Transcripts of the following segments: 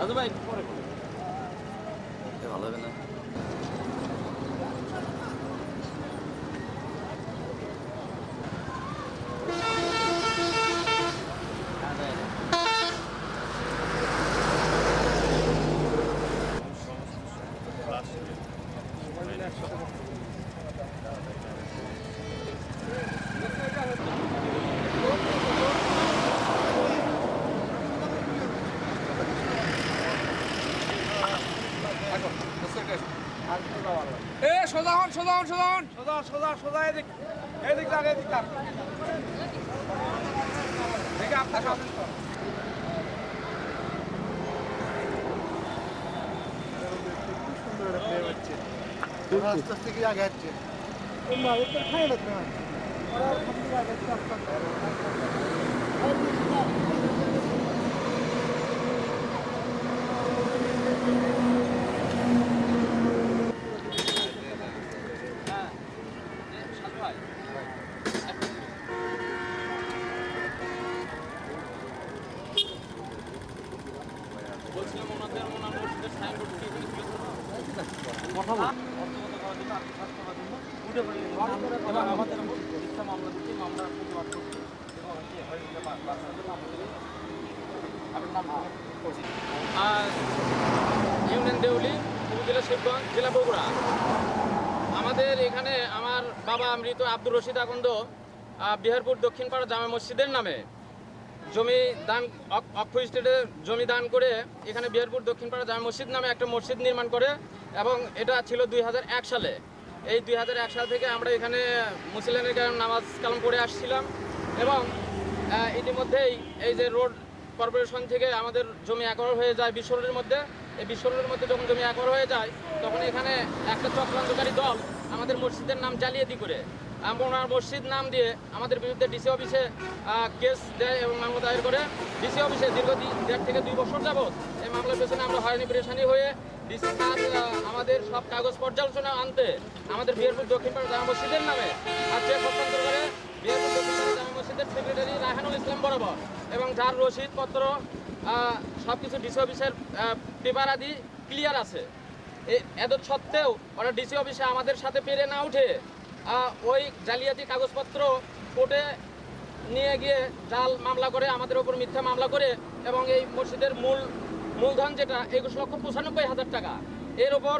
রাজু ভাই পরে ভালো হবে না। সোজা হন সোজা হন সোজা হন সোজা সোজা সোজা এদিক এদিক লাগ এদিক লাগ দেখে আপনার আস্তে আস্তে কি আগে যাচ্ছে না ওটা খাই না ওরা সামনে আগে যাচ্ছে আস্তে বলছিলাম ওনাদের মসজিদের সাইনবোর্ড কি কথা বল এবং আমাদের মিথ্যা মামলা দিচ্ছি মামলা প্রতিবাদ করছি ইউনিয়ন দেউলি উপজেলা শিবগঞ্জ জেলা বগুড়া। আমাদের এখানে আমার বাবা মৃত আব্দুর রশিদ আকন্দ বিহারপুর দক্ষিণপাড়া জামে মসজিদের নামে জমি দান অক্ষ স্টেটে জমি দান করে এখানে বিহারপুর দক্ষিণপাড়া জামে মসজিদ নামে একটা মসজিদ নির্মাণ করে এবং এটা ছিল 2001 সালে। এই 2001 সাল থেকে আমরা এখানে মুসলিমের নামাজ কালাম পড়ে আসছিলাম এবং ইতিমধ্যেই এই যে রোড কর্পোরেশন থেকে আমাদের জমি একর হয়ে যায় বিশ্ব রোডের মধ্যে। এই বিশ্ব রোডের মধ্যে যখন জমি একর হয়ে যায় তখন এখানে একটা চক্রান্তকারী দল আমাদের মসজিদের নাম জালিয়াতি করে ওনার মসজিদ নাম দিয়ে আমাদের বিরুদ্ধে ডিসি অফিসে কেস দেয় এবং মামলা দায়ের করে। ডিসি অফিসে দীর্ঘদিন 1.5 থেকে 2 বছর যাবৎ এই মামলার পেছনে আমরা হয়রানি পেরেশানি হয়ে ডিসি স্যার আমাদের সব কাগজ পর্যালোচনা আনতে আমাদের বিহারপুর দক্ষিণপাড়া জামে মসজিদের নামে আজকে হস্তান্তর করে বিহারপুর দক্ষিণপাড়া জামে মসজিদের সেক্রেটারি রায়হানুল ইসলাম বরাবর এবং যার রসিদপত্র সব কিছু ডিসি অফিসের পেপার আদি ক্লিয়ার আছে। এত সত্ত্বেও ওরা ডিসি অফিসে আমাদের সাথে পেরে না উঠে ওই জালিয়াতি কাগজপত্র কোর্টে নিয়ে গিয়ে জাল মামলা করে আমাদের ওপর মিথ্যা মামলা করে এবং এই মসজিদের মূলধন যেটা 21,95,000 টাকা এর ওপর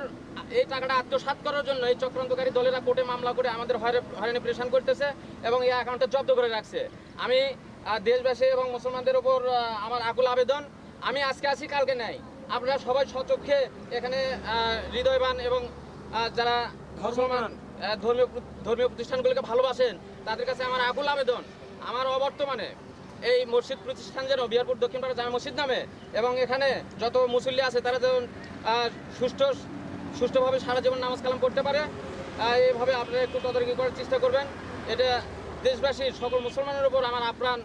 এই টাকাটা আত্মসাৎ করার জন্য এই চক্রান্তকারী দলেরা কোর্টে মামলা করে আমাদের হয়রানি প্রেশান করতেছে এবং এই অ্যাকাউন্টে জব্দ করে রাখছে। আমি দেশবাসী এবং মুসলমানদের ওপর আমার আকুল আবেদন, আমি আজকে আসি কালকে নাই, আপনারা সবাই স্বচক্ষে এখানে হৃদয়বান এবং যারা মুসলমান ধর্মীয় প্রতিষ্ঠানগুলোকে ভালোবাসেন তাদের কাছে আমার আকুল আবেদন, আমার অবর্তমানে এই মসজিদ প্রতিষ্ঠান যেন বিহারপুর দক্ষিণপাড়া জামে মসজিদ নামে এবং এখানে যত মুসল্লি আছে তারা যেন সুষ্ঠুভাবে সারা জীবন নামাজ কালাম করতে পারে। এইভাবে আপনারা একটু তদারকি করার চেষ্টা করবেন। এটা দেশবাসীর সকল মুসলমানের উপর আমার আপ্রাণ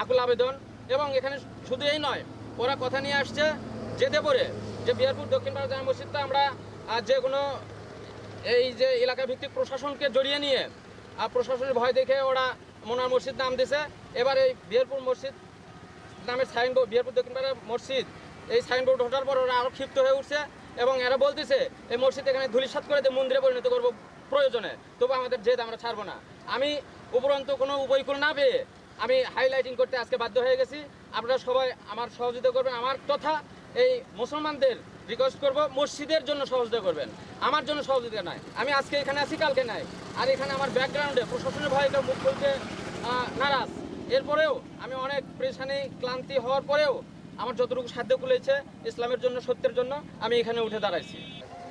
আকুল আবেদন। এবং এখানে শুধু এই নয়, ওরা কথা নিয়ে আসছে যেতে পরে যে বিহারপুর দক্ষিণপাড়া জামে মসজিদটা আমরা যে কোনো এই যে এলাকা ভিত্তিক প্রশাসনকে জড়িয়ে নিয়ে প্রশাসনের ভয় দেখে ওরা মোনার মসজিদ নাম দিয়েছে। এবার এই বিহারপুর মসজিদ নামের সাইনবোর্ড, বিহারপুর দক্ষিণপাড়া মসজিদ, এই সাইনবোর্ড ওঠার পর ওরা আরও ক্ষিপ্ত হয়ে উঠছে এবং এরা বলতেছে এই মসজিদ এখানে ধূলিসাৎ করে দিয়ে মন্দিরে পরিণত করবো প্রয়োজনে, তবু আমাদের জেদ আমরা ছাড়বো না। আমি উপরন্তু কোনো উপায়কুল না পেয়ে আমি হাইলাইটিং করতে আজকে বাধ্য হয়ে গেছি। আপনারা সবাই আমার সহযোগিতা করবেন। আমার কথা এই মুসলমানদের রিকোয়েস্ট করব, মসজিদের জন্য সহযোগিতা করবেন, আমার জন্য সহযোগিতা নয়। আমি আজকে এখানে আছি কালকে নাই, আর এখানে আমার ব্যাকগ্রাউন্ডে প্রশাসনের ভয়ে কেউ মুখ খুলতে নারাজ। এরপরেও আমি অনেক পরেশানি ক্লান্তি হওয়ার পরেও আমার যতটুকু সাধ্য কুলেছে ইসলামের জন্য, সত্যের জন্য আমি এখানে উঠে দাঁড়াইছি।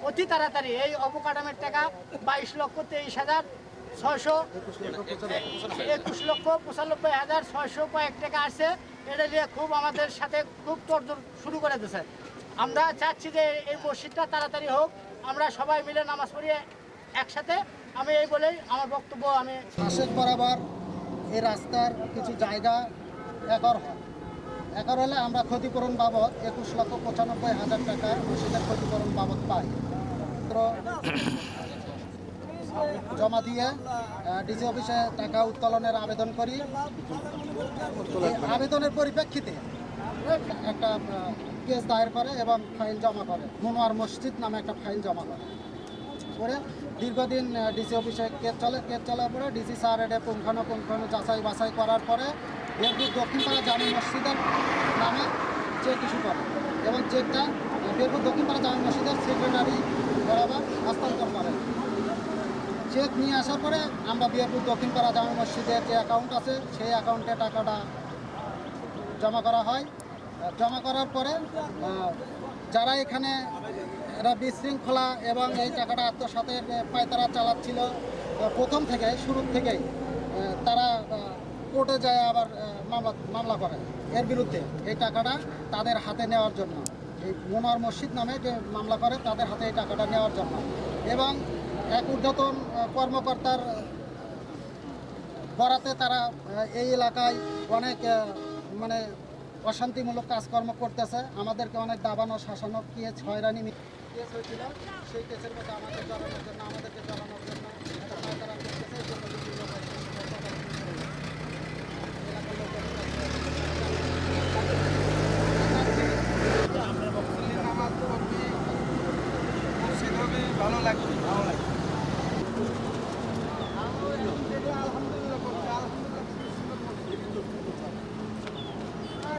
অতি তাড়াতাড়ি এই অবকাঠামের টাকা 22,23,621,95,600 কয়েক টাকা আসছে। এটা দিয়ে খুব আমাদের সাথে খুব তোড়জোড় শুরু করে দিয়েছে। আমরা চাচ্ছি যে এই মসজিদটা তাড়াতাড়ি হোক, আমরা সবাই মিলে নামাজ পড়ি একসাথে। আমি এই বলেই আমার বক্তব্য আমি পাশের বরাবর এই রাস্তার কিছু জায়গা একর হলে আমরা ক্ষতিপূরণ বাবদ 21,95,000 টাকা মসজিদের ক্ষতিপূরণ বাবদ পাই। জমা দিয়ে ডিসি অফিসে টাকা উত্তোলনের আবেদন করি। আবেদনের পরিপ্রেক্ষিতে একটা কেস দায়ের করে এবং ফাইল জমা করে, মনোয়ার মসজিদ নামে একটা ফাইল জমা করে দীর্ঘদিন ডিসি অফিসে কেস চলার পরে ডিসি স্যার এটা পুঙ্খানুপুঙ্খ যাচাই বাছাই করার পরে বিহারপুর দক্ষিণপাড়া জামে মসজিদের নামে চেক ইস্যু করে এবং চেকটা বিহারপুর দক্ষিণপাড়া জামে মসজিদের সেক্রেটারি বরাবর হস্তান্তর করে। চেক নিয়ে আসার পরে আমরা বিহারপুর দক্ষিণপাড়া জামে মসজিদের যে অ্যাকাউন্ট আছে সেই অ্যাকাউন্টে টাকাটা জমা করা হয়। জমা করার পরে যারা এখানে এরা বিশৃঙ্খলা এবং এই টাকাটা আত্মসাতের পায়তারা চালাচ্ছিল প্রথম থেকে শুরুর থেকেই তারা কোর্টে যায় আবার মামলা করে এর বিরুদ্ধে এই টাকাটা তাদের হাতে নেওয়ার জন্য, এই মনোয়ার মসজিদ নামে যে মামলা করে তাদের হাতে এই টাকাটা নেওয়ার জন্য। এবং এক ঊর্ধ্বতন কর্মকর্তার বরাতে তারা এই এলাকায় অনেক মানে অশান্তিমূলক কাজকর্ম করতেছে, আমাদেরকে অনেক দাবানো শাসানো কেস হয়রানি কেস হয়েছিল, সেই কেসের মধ্যে আমাদেরকে জড়ানোর জন্য একটা পায়তারা করতেছে।